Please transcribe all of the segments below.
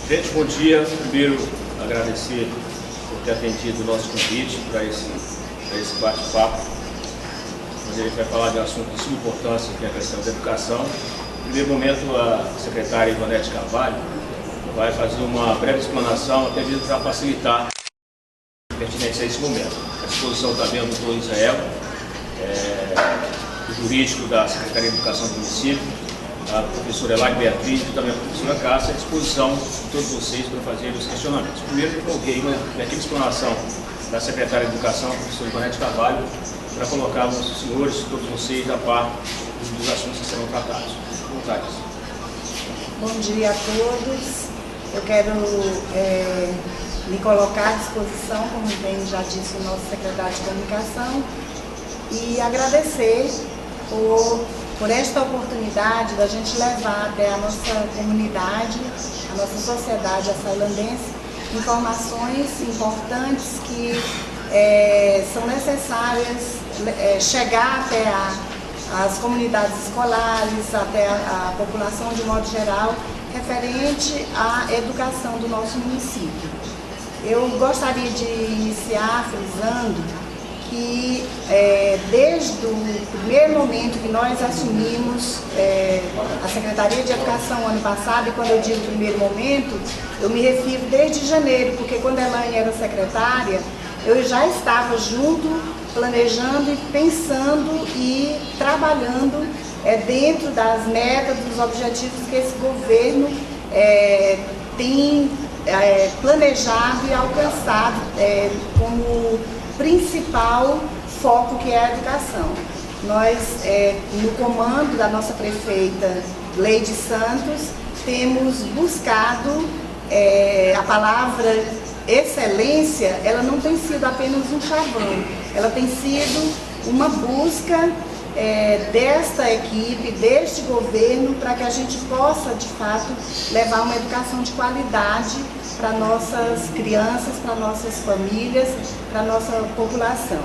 Gente, bom dia. Primeiro, agradecer por ter atendido o nosso convite para esse bate-papo, onde a gente vai falar de um assunto de suma importância, que é a questão da educação. No primeiro momento, a secretária Ivonete Carvalho vai fazer uma breve explanação, até mesmo para facilitar a pertinência a esse momento. A disposição também do doutor Israel, o jurídico da Secretaria de Educação do município, a professora Elaine Beatriz e também a professora Cássia, à disposição de todos vocês para fazer os questionamentos. Primeiro, eu coloquei uma pequena explanação da secretária de Educação, a professora Ivonete Carvalho, para colocar os senhores, todos vocês, a par dos assuntos que serão tratados. Vontade. Bom dia a todos. Eu quero me colocar à disposição, como bem já disse o nosso secretário de Comunicação, e agradecer por esta oportunidade da gente levar até a nossa comunidade, a nossa sociedade açailandense, informações importantes que são necessárias chegar até as comunidades escolares, até a população de modo geral, referente à educação do nosso município. Eu gostaria de iniciar frisando que desde o primeiro momento que nós assumimos a Secretaria de Educação ano passado, e quando eu digo primeiro momento, eu me refiro desde janeiro, porque quando a Elaine era secretária, eu já estava junto, planejando e pensando e trabalhando dentro das metas, dos objetivos que esse governo tem planejado e alcançado como principal foco, que é a educação. Nós, no comando da nossa prefeita Leide Santos, temos buscado a palavra excelência. Ela não tem sido apenas um chavão, ela tem sido uma busca desta equipe, deste governo, para que a gente possa, de fato, levar uma educação de qualidade para nossas crianças, para nossas famílias, para nossa população.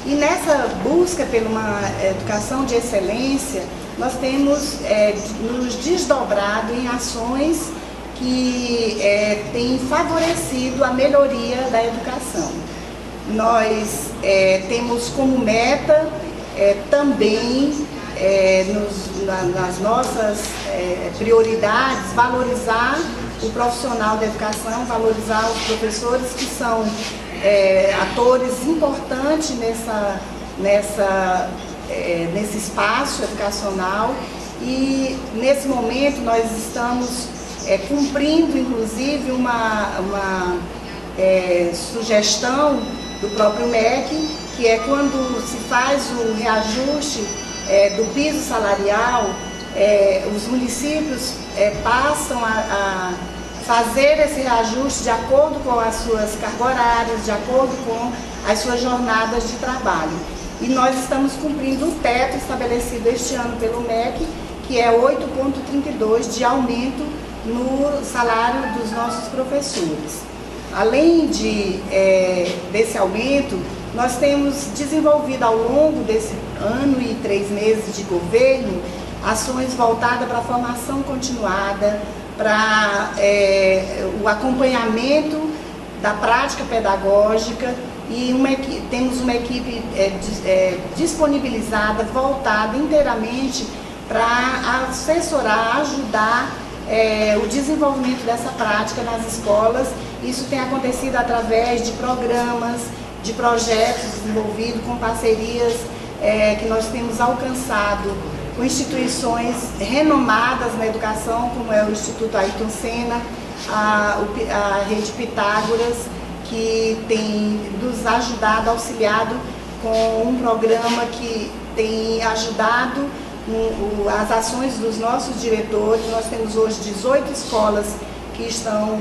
E nessa busca por uma educação de excelência, nós temos nos desdobrado em ações que têm favorecido a melhoria da educação. Nós temos como meta também, nas nossas prioridades, valorizar o profissional da educação, valorizar os professores, que são atores importantes nesse espaço educacional. E nesse momento nós estamos cumprindo, inclusive, uma sugestão do próprio MEC, que é quando se faz o reajuste do piso salarial, os municípios passam a fazer esse reajuste de acordo com as suas cargas horárias, de acordo com as suas jornadas de trabalho. E nós estamos cumprindo o teto estabelecido este ano pelo MEC, que é 8,32 de aumento no salário dos nossos professores. Além desse aumento, nós temos desenvolvido ao longo desse ano e 3 meses de governo ações voltadas para a formação continuada, para o acompanhamento da prática pedagógica, e temos uma equipe disponibilizada, voltada inteiramente para assessorar, ajudar o desenvolvimento dessa prática nas escolas. Isso tem acontecido através de programas, de projetos desenvolvidos com parcerias que nós temos alcançado com instituições renomadas na educação, como é o Instituto Ayrton Senna, a Rede Pitágoras, que tem nos ajudado, auxiliado com um programa que tem ajudado as ações dos nossos diretores. Nós temos hoje 18 escolas que estão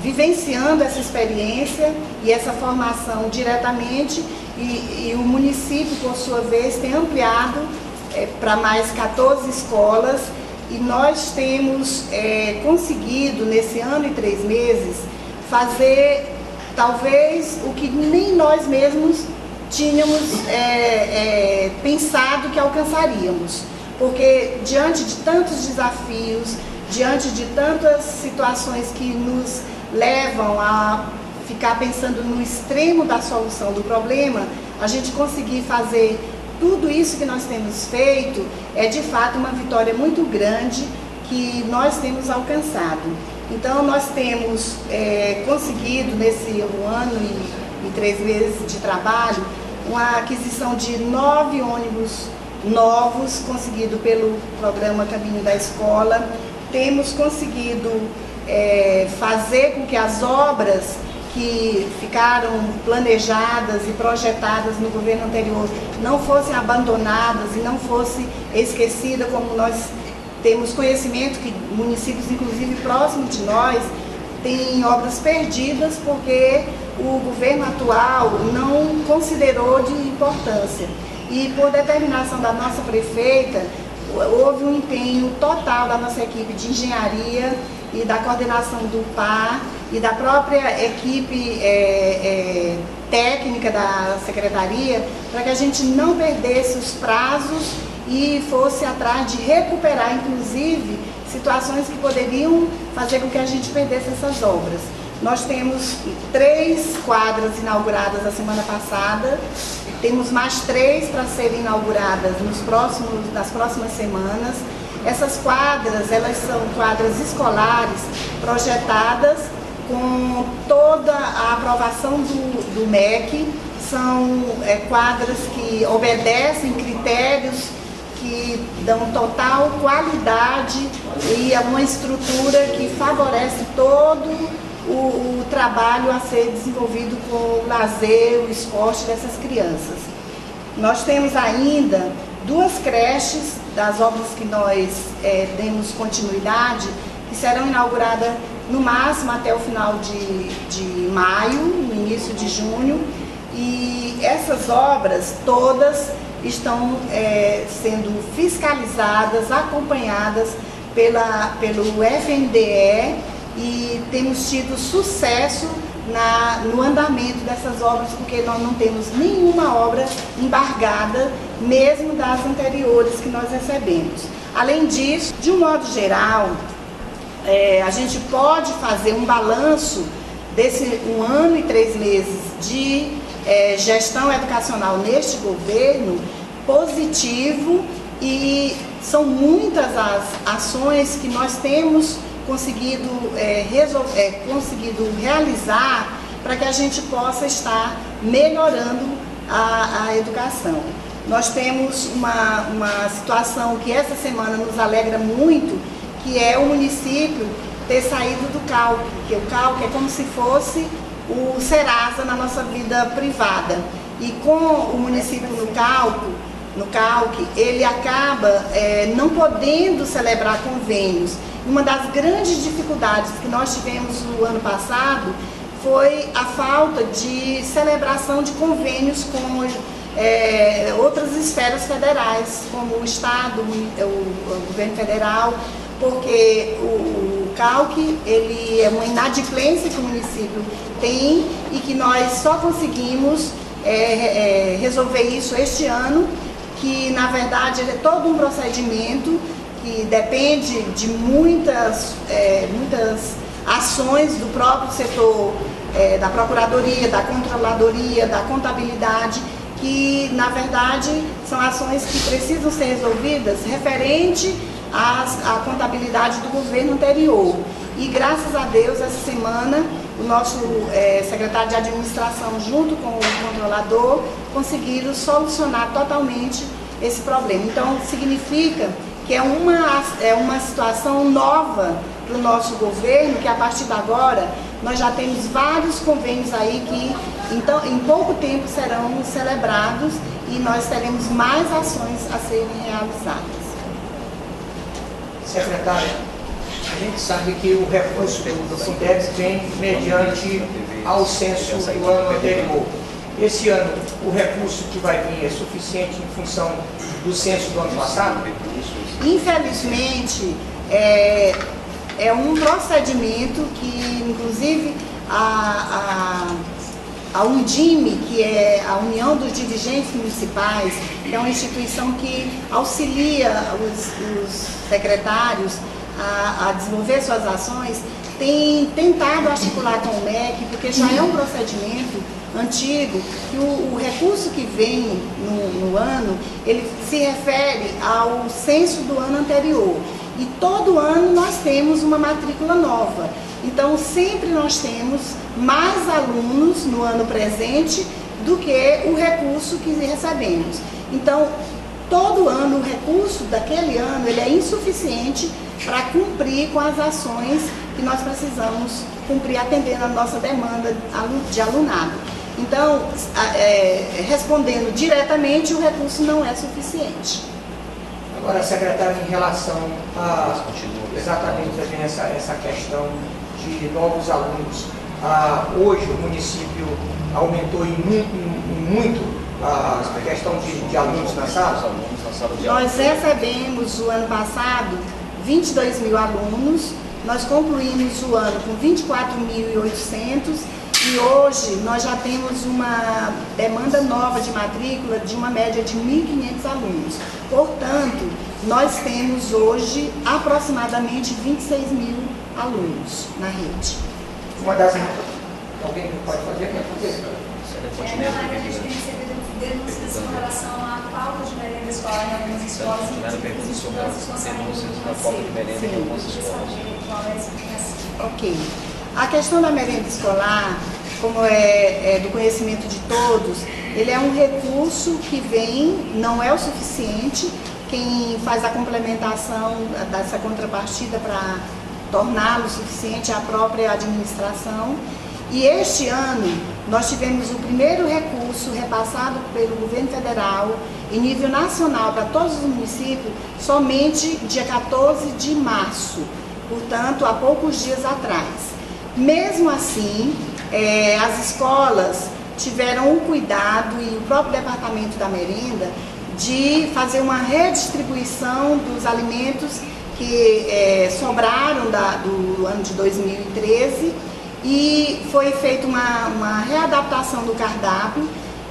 vivenciando essa experiência e essa formação diretamente, e o município, por sua vez, tem ampliado para mais 14 escolas, e nós temos conseguido, nesse ano e 3 meses, fazer talvez o que nem nós mesmos tínhamos pensado que alcançaríamos, porque diante de tantos desafios, diante de tantas situações que nos levam a ficar pensando no extremo da solução do problema, a gente conseguir fazer tudo isso que nós temos feito é de fato uma vitória muito grande que nós temos alcançado. Então nós temos conseguido nesse 1 ano e 3 meses de trabalho uma aquisição de 9 ônibus novos, conseguido pelo programa Caminho da Escola. Temos conseguido fazer com que as obras que ficaram planejadas e projetadas no governo anterior não fossem abandonadas e não fossem esquecidas, como nós temos conhecimento que municípios, inclusive próximos de nós, têm obras perdidas porque o governo atual não considerou de importância. E por determinação da nossa prefeita, houve um empenho total da nossa equipe de engenharia e da coordenação do PAR e da própria equipe técnica da secretaria para que a gente não perdesse os prazos e fosse atrás de recuperar, inclusive, situações que poderiam fazer com que a gente perdesse essas obras. Nós temos 3 quadras inauguradas a semana passada, temos mais 3 para serem inauguradas nas próximas semanas. Essas quadras, elas são quadras escolares projetadas com toda a aprovação do MEC, são quadras que obedecem critérios que dão total qualidade e uma estrutura que favorece todo o trabalho a ser desenvolvido com o lazer, o esporte dessas crianças. Nós temos ainda 2 creches das obras que nós demos continuidade, que serão inauguradas no máximo até o final de maio, no início de junho, e essas obras todas estão sendo fiscalizadas, acompanhadas pelo FNDE, e temos tido sucesso no andamento dessas obras, porque nós não temos nenhuma obra embargada, mesmo das anteriores que nós recebemos. Além disso, de um modo geral, a gente pode fazer um balanço desse 1 ano e 3 meses de gestão educacional neste governo positivo, e são muitas as ações que nós temos conseguido realizar para que a gente possa estar melhorando a educação. Nós temos uma situação que essa semana nos alegra muito, que é o município ter saído do CALC, porque o CALC é como se fosse o Serasa na nossa vida privada. E com o município no CALC, ele acaba não podendo celebrar convênios. Uma das grandes dificuldades que nós tivemos no ano passado foi a falta de celebração de convênios com outras esferas federais, como o Estado, o governo federal, porque o CALC ele é uma inadimplência que o município tem e que nós só conseguimos resolver isso este ano, que na verdade é todo um procedimento que depende de muitas ações do próprio setor, da Procuradoria, da Controladoria, da Contabilidade, que na verdade são ações que precisam ser resolvidas referente à contabilidade do governo anterior. E graças a Deus, essa semana, o nosso secretário de administração, junto com o controlador, conseguiram solucionar totalmente esse problema. Então, significa que é uma situação nova para o nosso governo, que a partir de agora nós já temos vários convênios aí que então, em pouco tempo serão celebrados e nós teremos mais ações a serem realizadas. Secretária, a gente sabe que o recurso do Fundeb vem mediante ao censo do ano anterior. Esse ano, o recurso que vai vir é suficiente em função do censo do ano passado? Infelizmente, é um procedimento que, inclusive, a Undime, que é a União dos Dirigentes Municipais, que é uma instituição que auxilia os secretários a desenvolver suas ações, tem tentado articular com o MEC, porque já é um procedimento antigo, que o recurso que vem no ano, ele se refere ao censo do ano anterior. E todo ano nós temos uma matrícula nova. Então, sempre nós temos mais alunos no ano presente do que o recurso que recebemos. Então, todo ano, o recurso daquele ano, ele é insuficiente para cumprir com as ações que nós precisamos cumprir, atendendo a nossa demanda de alunado. Então, respondendo diretamente, o recurso não é suficiente. Agora, secretário, em relação a exatamente essa questão de novos alunos, hoje o município aumentou muito a questão de alunos na sala? Nós recebemos o ano passado 22 mil alunos, nós concluímos o ano com 24.800 e hoje nós já temos uma demanda nova de matrícula de uma média de 1.500 alunos. Portanto, nós temos hoje aproximadamente 26 mil alunos na rede. Uma das... Alguém pode fazer? Quer fazer? A gente tem recebido denúncias com relação à falta de merenda escolar em algumas escolas. Ok. A questão da merenda escolar, como é do conhecimento de todos, ele é um recurso que vem, não é o suficiente. Quem faz a complementação dessa contrapartida para torná-lo suficiente é a própria administração. E este ano nós tivemos o primeiro recurso repassado pelo governo federal em nível nacional para todos os municípios somente dia 14 de março, portanto há poucos dias atrás. Mesmo assim, as escolas tiveram o cuidado e o próprio departamento da merenda de fazer uma redistribuição dos alimentos que sobraram do ano de 2013 e foi feita uma readaptação do cardápio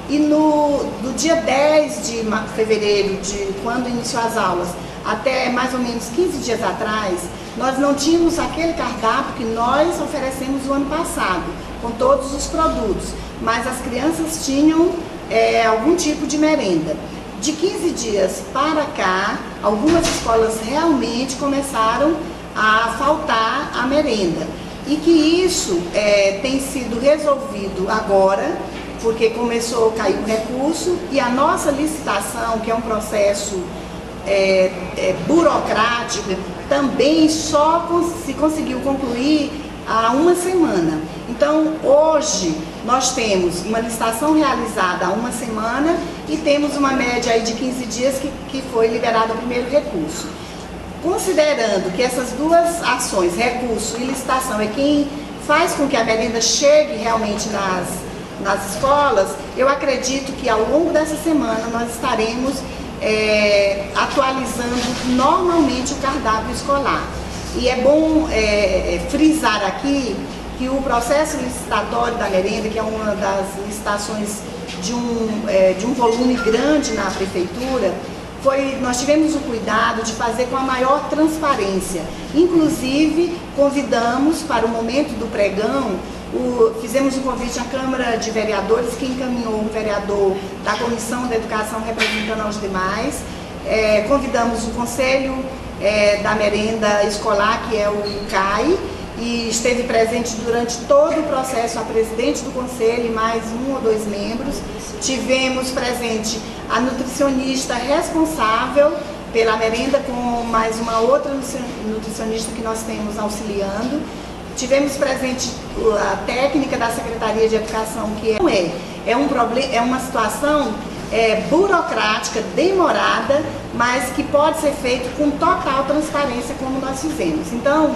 e do dia 10 de fevereiro, de quando iniciou as aulas, até mais ou menos 15 dias atrás, nós não tínhamos aquele cardápio que nós oferecemos o ano passado, com todos os produtos, mas as crianças tinham algum tipo de merenda. De 15 dias para cá, algumas escolas realmente começaram a faltar a merenda. E que isso tem sido resolvido agora, porque começou a cair o recurso e a nossa licitação, que é um processo burocrático, também só se conseguiu concluir há uma semana. Então, hoje, nós temos uma licitação realizada há uma semana e temos uma média aí de 15 dias que foi liberado o primeiro recurso. Considerando que essas duas ações, recurso e licitação, é quem faz com que a merenda chegue realmente nas escolas, eu acredito que ao longo dessa semana nós estaremos atualizando normalmente o cardápio escolar. E é bom frisar aqui que o processo licitatório da merenda, que é uma das licitações de um volume grande na prefeitura, nós tivemos o cuidado de fazer com a maior transparência. Inclusive, convidamos para o momento do pregão, fizemos um convite à Câmara de Vereadores, que encaminhou o vereador da Comissão da Educação representando aos demais. Convidamos o Conselho da Merenda Escolar, que é o CAI, e esteve presente durante todo o processo a presidente do conselho e mais 1 ou 2 membros. Tivemos presente a nutricionista responsável pela merenda, com mais uma outra nutricionista que nós temos auxiliando. Tivemos presente a técnica da Secretaria de Educação, que é uma situação burocrática, demorada, mas que pode ser feito com total transparência, como nós fizemos. Então,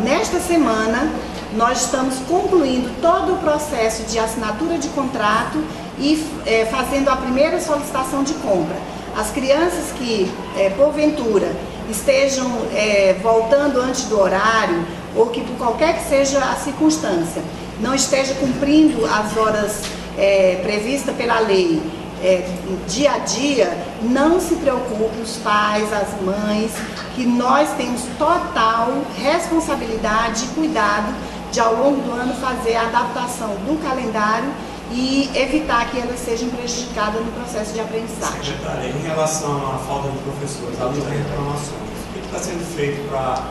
nesta semana, nós estamos concluindo todo o processo de assinatura de contrato e fazendo a primeira solicitação de compra. As crianças que, porventura, estejam voltando antes do horário ou que, por qualquer que seja a circunstância, não esteja cumprindo as horas previstas pela lei dia a dia, não se preocupe, os pais, as mães, que nós temos total responsabilidade e cuidado de, ao longo do ano, fazer a adaptação do calendário e evitar que elas sejam prejudicadas no processo de aprendizagem. Secretária, em relação à falta de professores, há muitas reclamações. O que está sendo feito para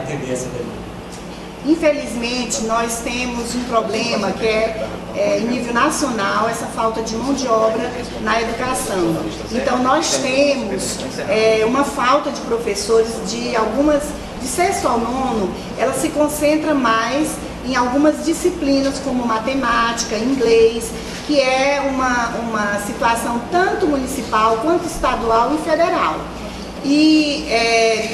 atender essa demanda? Infelizmente, nós temos um problema que é em nível nacional, essa falta de mão de obra na educação. Então, nós temos uma falta de professores de sexto ao nono, ela se concentra mais em algumas disciplinas como matemática, inglês, que é uma situação tanto municipal quanto estadual e federal. E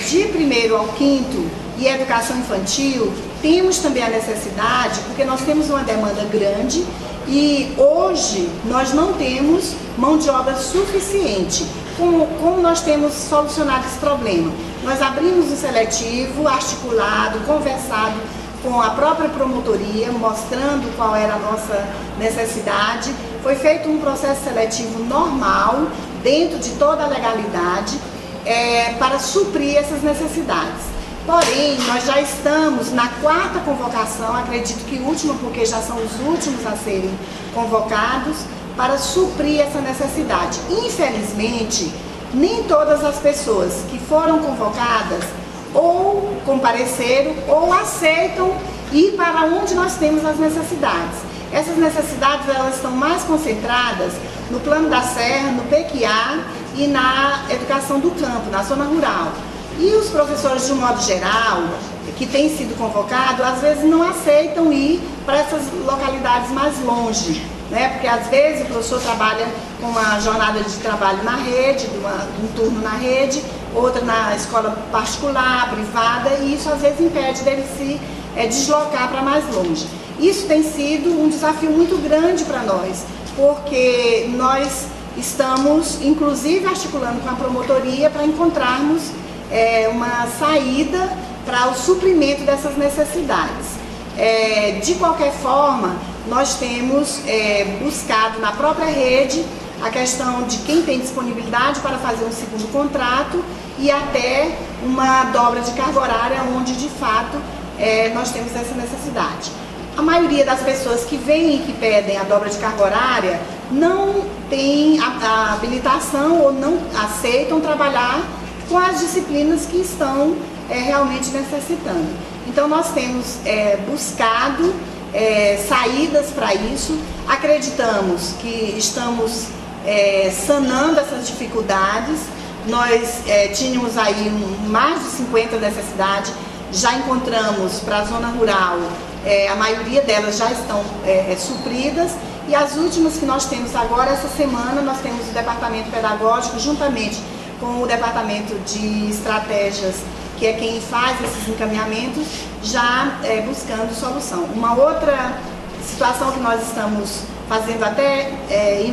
de primeiro ao quinto e educação infantil, temos também a necessidade, porque nós temos uma demanda grande e hoje nós não temos mão de obra suficiente. Como nós temos solucionado esse problema? Nós abrimos um seletivo articulado, conversado com a própria promotoria, mostrando qual era a nossa necessidade. Foi feito um processo seletivo normal, dentro de toda a legalidade, para suprir essas necessidades. Porém, nós já estamos na 4ª convocação, acredito que última, porque já são os últimos a serem convocados, para suprir essa necessidade. Infelizmente, nem todas as pessoas que foram convocadas ou compareceram ou aceitam ir para onde nós temos as necessidades. Essas necessidades elas estão mais concentradas no Plano da Serra, no PQA e na educação do campo, na zona rural. E os professores, de um modo geral, que têm sido convocados, às vezes não aceitam ir para essas localidades mais longe, né? Porque às vezes o professor trabalha com uma jornada de trabalho na rede, um turno na rede, outra na escola particular, privada, e isso às vezes impede dele se deslocar para mais longe. Isso tem sido um desafio muito grande para nós, porque nós estamos, inclusive, articulando com a promotoria para encontrarmos uma saída para o suprimento dessas necessidades. De qualquer forma, nós temos buscado na própria rede a questão de quem tem disponibilidade para fazer um segundo contrato e até uma dobra de carga horária, onde de fato nós temos essa necessidade. A maioria das pessoas que vêm e que pedem a dobra de carga horária não tem a habilitação ou não aceitam trabalhar com as disciplinas que estão realmente necessitando. Então nós temos buscado saídas para isso, acreditamos que estamos sanando essas dificuldades. Nós tínhamos aí mais de 50 necessidades, já encontramos para a zona rural, a maioria delas já estão supridas, e as últimas que nós temos agora, essa semana, nós temos o departamento pedagógico, juntamente com o departamento de estratégias, que é quem faz esses encaminhamentos, já buscando solução. Uma outra situação que nós estamos fazendo até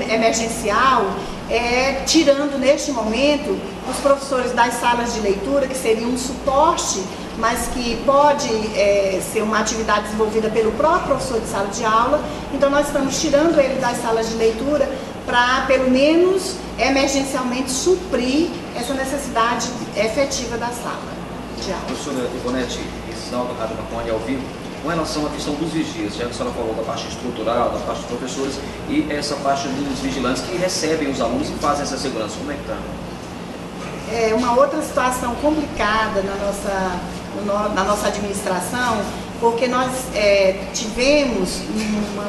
emergencial tirando neste momento os professores das salas de leitura, que seriam um suporte, mas que pode ser uma atividade desenvolvida pelo próprio professor de sala de aula. Então nós estamos tirando ele das salas de leitura para, pelo menos, emergencialmente suprir essa necessidade efetiva da sala de aula. Professora Ivonete, sinal do Rádio Marconi ao vivo, com relação à questão dos vigias, já que a senhora falou da parte estrutural, da parte dos professores e essa parte dos vigilantes que recebem os alunos e fazem essa segurança, como é que está? É uma outra situação complicada na nossa administração, porque nós tivemos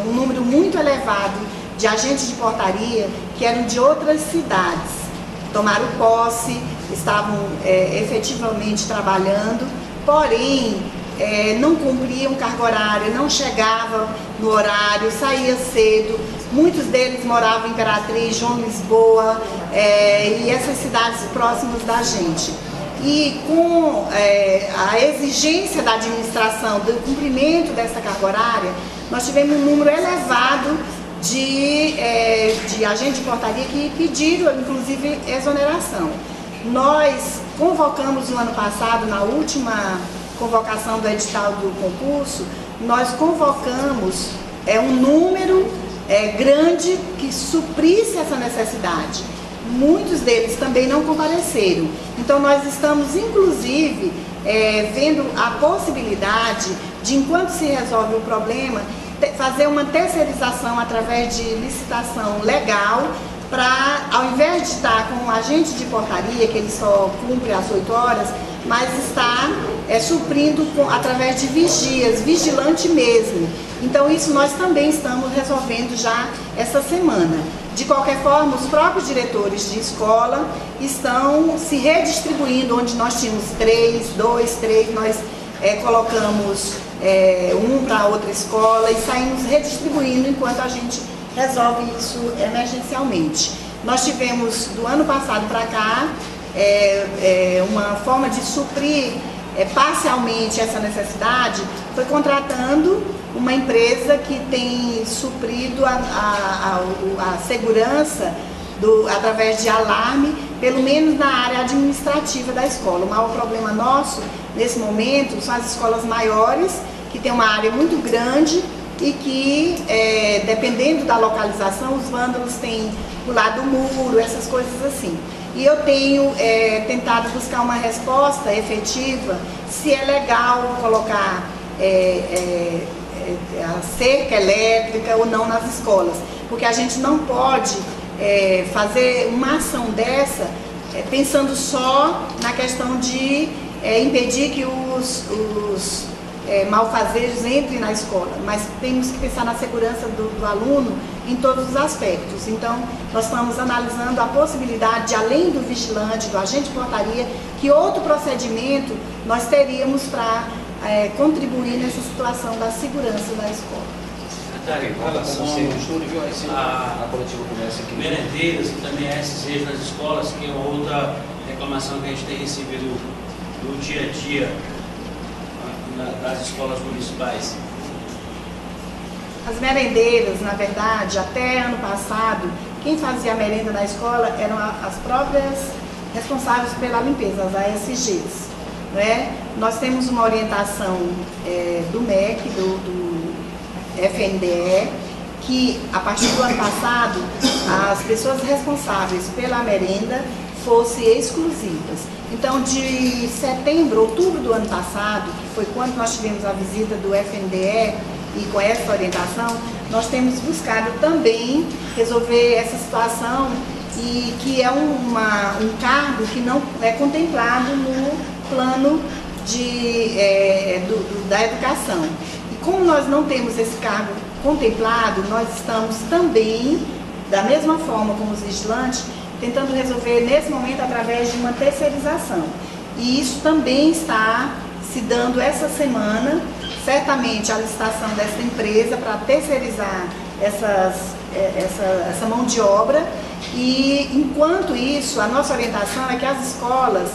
um número muito elevado de agentes de portaria que eram de outras cidades, tomaram posse, estavam efetivamente trabalhando, porém não cumpriam carga horária, não chegavam no horário, saía cedo. Muitos deles moravam em Imperatriz, João Lisboa e essas cidades próximas da gente. E com a exigência da administração do cumprimento dessa carga horária, nós tivemos um número elevado de agentes de portaria que pediram, inclusive, exoneração. Nós convocamos no ano passado, na última convocação do edital do concurso, nós convocamos um número grande que suprisse essa necessidade. muitos deles também não compareceram. Então nós estamos inclusive vendo a possibilidade de, enquanto se resolve o problema, fazer uma terceirização através de licitação legal, para, ao invés de estar com um agente de portaria, que ele só cumpre às 8 horas, mas está suprindo através de vigias, vigilante mesmo. Então isso nós também estamos resolvendo já essa semana. De qualquer forma, os próprios diretores de escola estão se redistribuindo, onde nós tínhamos 3, nós colocamos um para outra escola e saímos redistribuindo enquanto a gente resolve isso emergencialmente. Nós tivemos, do ano passado para cá, uma forma de suprir parcialmente essa necessidade, foi contratando uma empresa que tem suprido a segurança através de alarme, pelo menos na área administrativa da escola. O maior problema nosso, nesse momento, são as escolas maiores, que tem uma área muito grande e que, dependendo da localização, os vândalos têm pulado o muro, essas coisas assim. E eu tenho tentado buscar uma resposta efetiva, se é legal colocar a cerca elétrica ou não nas escolas, porque a gente não pode fazer uma ação dessa pensando só na questão de impedir que os malfazejos entrem na escola, mas temos que pensar na segurança do aluno em todos os aspectos. Então, nós estamos analisando a possibilidade de, além do vigilante, do agente de portaria, que outro procedimento nós teríamos para contribuir nessa situação da segurança da escola. A coletiva começa aqui. Merendeiras e também a SC nas escolas, que é outra reclamação que a gente tem recebido no dia a dia das escolas municipais. As merendeiras, na verdade, até ano passado, quem fazia a merenda na escola eram as próprias responsáveis pela limpeza, as ASGs. Né? Nós temos uma orientação do MEC, do FNDE, que a partir do ano passado, as pessoas responsáveis pela merenda fossem exclusivas. Então, de outubro do ano passado, que foi quando nós tivemos a visita do FNDE, e com essa orientação, nós temos buscado também resolver essa situação, e que é um cargo que não é contemplado no plano da educação. E como nós não temos esse cargo contemplado, nós estamos também, da mesma forma como os vigilantes, tentando resolver nesse momento através de uma terceirização. E isso também está se dando essa semana, certamente a licitação dessa empresa para terceirizar essa mão de obra. E enquanto isso, a nossa orientação é que as escolas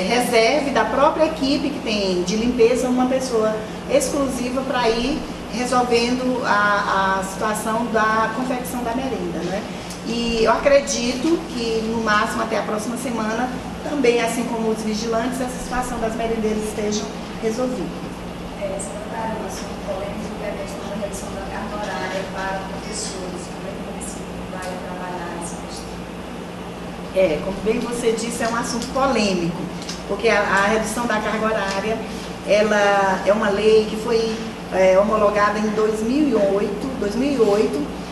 reservem da própria equipe que tem de limpeza uma pessoa exclusiva para ir resolvendo a situação da confecção da merenda, né? E eu acredito que no máximo até a próxima semana, também assim como os vigilantes, essa situação das merendeiras estejam resolvida. Secretário, um assunto polêmico é a questão da redução da carga horária para professores. Como é que o município vai trabalhar essa questão? Como bem você disse, é um assunto polêmico, porque a redução da carga horária, ela é uma lei que foi homologada em 2008.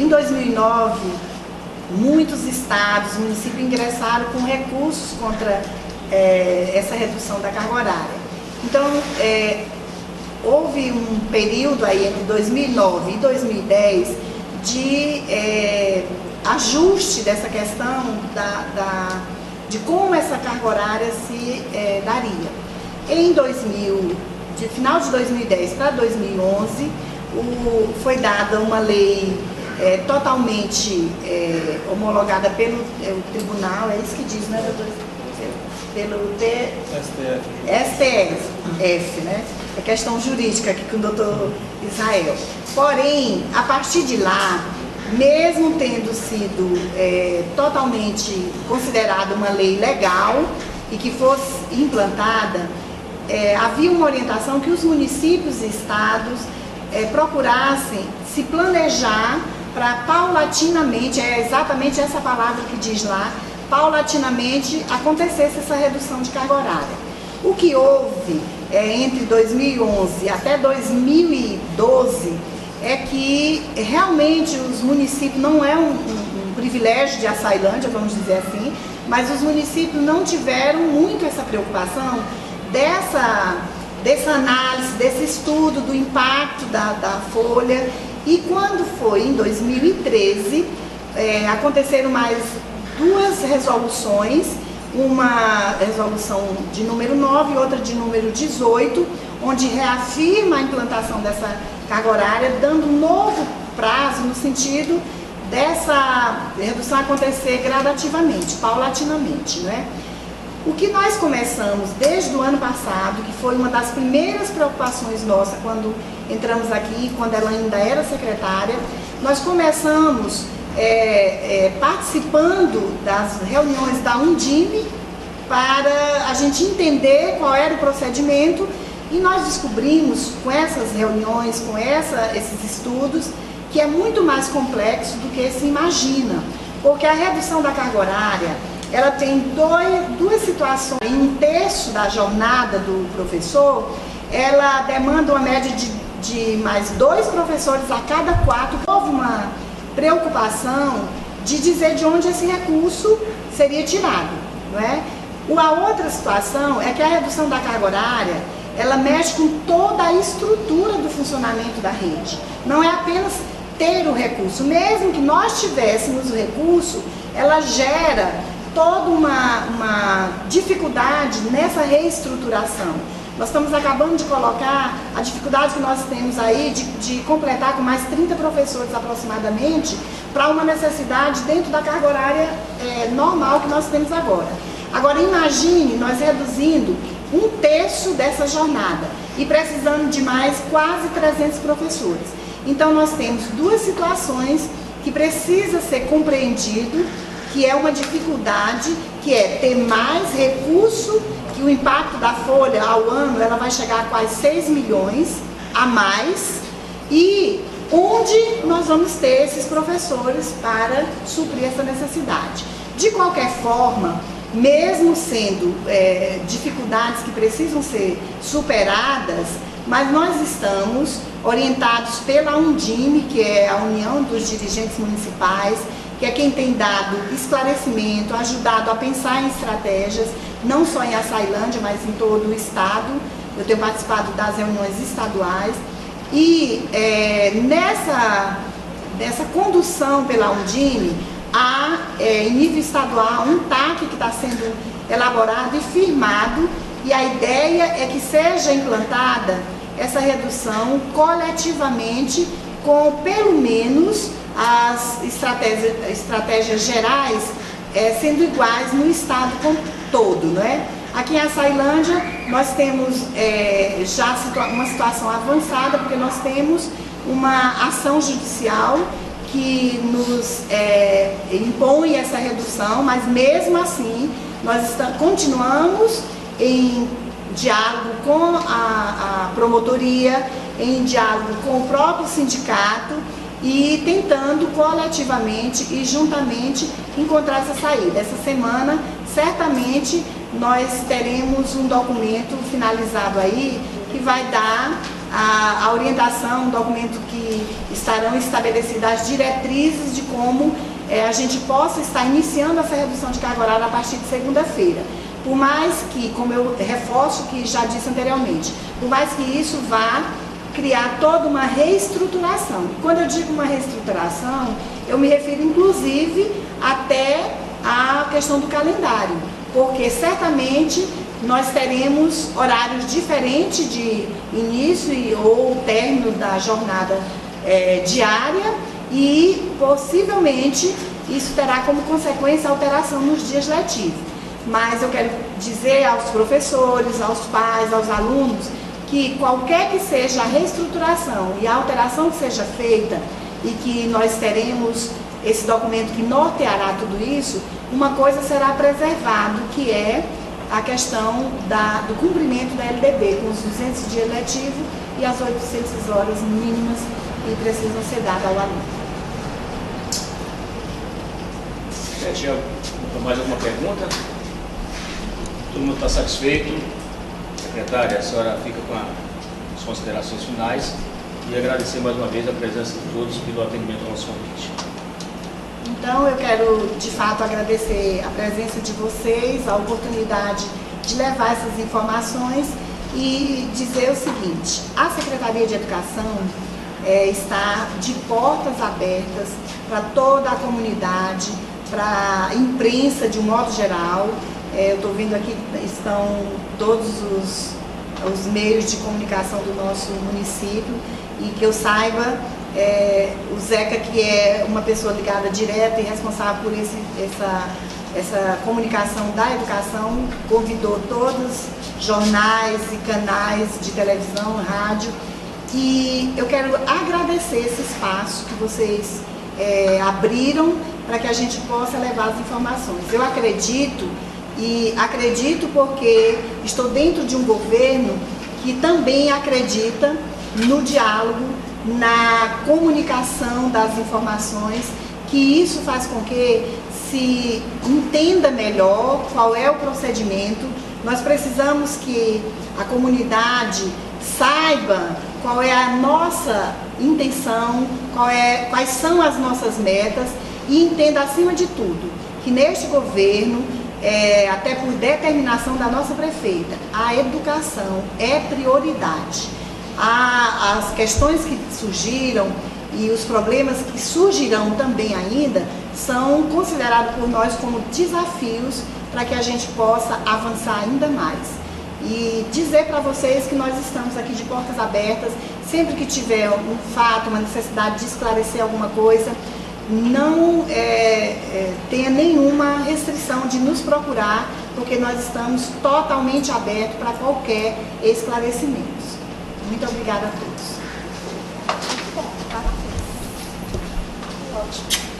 Em 2009, muitos estados, municípios ingressaram com recursos contra essa redução da carga horária. Então, houve um período aí entre 2009 e 2010 de ajuste dessa questão de como essa carga horária se daria. De final de 2010 para 2011, foi dada uma lei totalmente homologada pelo tribunal, é isso que diz, né, doutor? Pelo STF, né? É questão jurídica aqui com o doutor Israel. Porém, a partir de lá, mesmo tendo sido totalmente considerada uma lei legal e que fosse implantada, havia uma orientação que os municípios e estados procurassem se planejar para paulatinamente, é exatamente essa palavra que diz lá, paulatinamente acontecesse essa redução de carga horária. O que houve entre 2011 até 2012 é que realmente os municípios, não é um privilégio de Açailândia, vamos dizer assim, mas os municípios não tiveram muito essa preocupação dessa análise, desse estudo do impacto da folha. E quando foi em 2013, aconteceram mais duas resoluções, uma resolução de número 9 e outra de número 18, onde reafirma a implantação dessa carga horária, dando um novo prazo no sentido dessa redução acontecer gradativamente, paulatinamente, né? O que nós começamos desde o ano passado, que foi uma das primeiras preocupações nossas quando entramos aqui, quando ela ainda era secretária, nós começamos participando das reuniões da Undime para a gente entender qual era o procedimento, e nós descobrimos com essas reuniões, com esses estudos, que é muito mais complexo do que se imagina, porque a redução da carga horária, ela tem duas situações. Em um terço da jornada do professor, ela demanda uma média de mais 2 professores a cada 4. Houve uma preocupação de dizer de onde esse recurso seria tirado, não é? A outra situação é que a redução da carga horária, ela mexe com toda a estrutura do funcionamento da rede. Não é apenas ter o recurso. Mesmo que nós tivéssemos o recurso, ela gera toda uma dificuldade nessa reestruturação. Nós estamos acabando de colocar a dificuldade que nós temos aí de completar com mais 30 professores aproximadamente para uma necessidade dentro da carga horária normal que nós temos agora. Agora imagine nós reduzindo um terço dessa jornada e precisando de mais quase 300 professores. Então nós temos duas situações que precisa ser compreendido, que é uma dificuldade, que é ter mais recurso, que o impacto da folha ao ano ela vai chegar a quase 6 milhões a mais, e onde nós vamos ter esses professores para suprir essa necessidade. De qualquer forma, mesmo sendo dificuldades que precisam ser superadas, mas nós estamos orientados pela Undime, que é a União dos Dirigentes Municipais, que é quem tem dado esclarecimento, ajudado a pensar em estratégias, não só em Açailândia, mas em todo o estado. Eu tenho participado das reuniões estaduais e nessa condução pela Undime, há em nível estadual um TAC que está sendo elaborado e firmado, e a ideia é que seja implantada essa redução coletivamente, com pelo menos as estratégias gerais sendo iguais no estado como todo, não é? Aqui em Açailândia nós temos já uma situação avançada, porque nós temos uma ação judicial que nos impõe essa redução, mas mesmo assim nós continuamos em diálogo com a promotoria, em diálogo com o próprio sindicato e tentando coletivamente e juntamente encontrar essa saída. Essa semana, certamente, nós teremos um documento finalizado aí que vai dar a orientação, um documento que estarão estabelecidas as diretrizes de como a gente possa estar iniciando essa redução de carga horária a partir de segunda-feira. Por mais que, como eu reforço o que já disse anteriormente, por mais que isso vá criar toda uma reestruturação. Quando eu digo uma reestruturação, eu me refiro inclusive até à questão do calendário, porque certamente nós teremos horários diferentes de início ou término da jornada diária, e possivelmente isso terá como consequência a alteração nos dias letivos. Mas eu quero dizer aos professores, aos pais, aos alunos, que qualquer que seja a reestruturação e a alteração que seja feita, e que nós teremos esse documento que norteará tudo isso, uma coisa será preservada, que é a questão do cumprimento da LDB, com os 200 dias letivos e as 800 horas mínimas que precisam ser dadas ao aluno. Tinha mais alguma pergunta? Todo mundo está satisfeito? Secretária, a senhora fica com as considerações finais e agradecer mais uma vez a presença de todos pelo atendimento ao nosso convite. Então, eu quero, de fato, agradecer a presença de vocês, a oportunidade de levar essas informações e dizer o seguinte: a Secretaria de Educação está de portas abertas para toda a comunidade, para a imprensa de um modo geral. Eu estou vendo aqui que estão todos os meios de comunicação do nosso município e que eu saiba, o Zeca, que é uma pessoa ligada direta e responsável por essa comunicação da educação, convidou todos jornais e canais de televisão, rádio, e eu quero agradecer esse espaço que vocês abriram para que a gente possa levar as informações. Eu acredito porque estou dentro de um governo que também acredita no diálogo, na comunicação das informações, que isso faz com que se entenda melhor qual é o procedimento. Nós precisamos que a comunidade saiba qual é a nossa intenção, quais são as nossas metas e entenda, acima de tudo, que neste governo, até por determinação da nossa prefeita, a educação é prioridade. As questões que surgiram e os problemas que surgirão também ainda são considerados por nós como desafios para que a gente possa avançar ainda mais. E dizer para vocês que nós estamos aqui de portas abertas, sempre que tiver um fato, uma necessidade de esclarecer alguma coisa, não tenha nenhuma restrição de nos procurar, porque nós estamos totalmente abertos para qualquer esclarecimento. Muito obrigada a todos. Bom, parabéns. Ótimo.